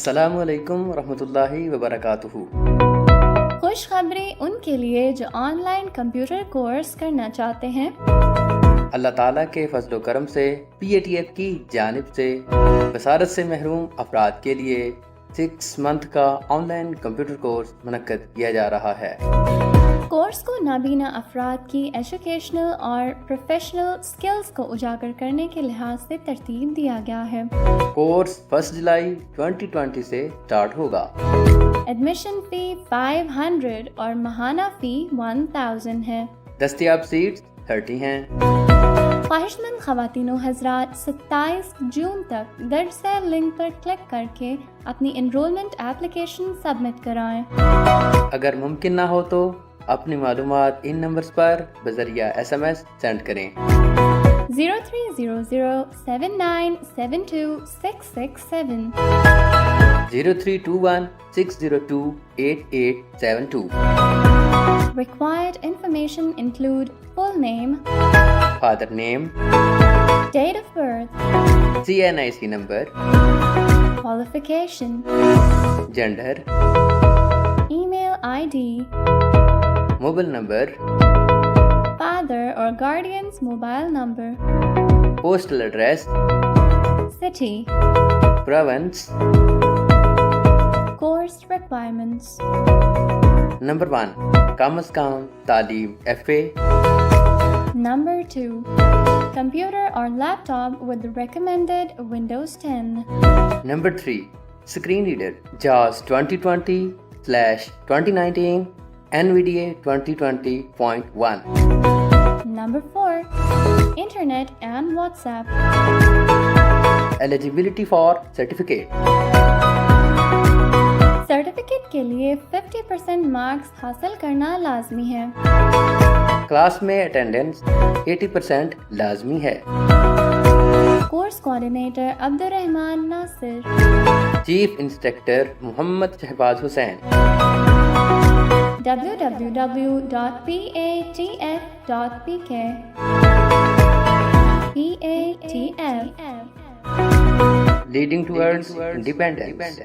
السلام علیکم ورحمۃ اللہ وبرکاتہ۔ خوشخبری ان کے لیے جو آن لائن کمپیوٹر کورس کرنا چاہتے ہیں۔ اللہ تعالیٰ کے فضل و کرم سے پی اے ٹی ایف کی جانب سے بصارت سے محروم افراد کے لیے 6 منتھ کا آن لائن کمپیوٹر کورس منعقد کیا جا رہا ہے۔ کورس کو نابینا افراد کی ایجوکیشنل اور پروفیشنل سکلز کو اجاگر کرنے کے لحاظ سے ترتیب دیا گیا ہے۔ کورس 1 جولائی 2020 سے سٹارٹ ہوگا۔ ایڈمیشن فی 500 اور ماہانہ فی 1000 ہے۔ دستیاب سیٹس 30 ہیں۔ خواہش مند خواتین و حضرات 27 جون تک درج ذیل لنک پر کلک کر کے اپنی انرولمنٹ ایپلیکیشن سبمٹ کرائیں۔ اگر ممکن نہ ہو تو اپنی معلومات ان نمبرز پر بذریعہ SMS سینڈ کریں۔ 0300797267 0321-602-8872۔ Required information include full name, father name, date of birth, CNIC number, qualification, gender, email ID, mobile number, father or guardian's mobile number, postal address, city, province. course requirements. Number 1، کم از کم تعلیم FA۔ Number 2, computer or laptop with recommended Windows 10. Number 3، screen reader JAWS 2020/2019 NVDA 2020.1۔ Number 4, internet and WhatsApp. Eligibility for certificate۔ Certificate کے لیے 50% marks حاصل کرنا لازمی ہے۔ Class میں attendance 80% لازمی ہے۔ کورس کوآرڈینیٹر عبدالرحمان ناصر، چیف انسٹرکٹر محمد شہباز حسین۔ www.patf.pk PATF Leading towards independence۔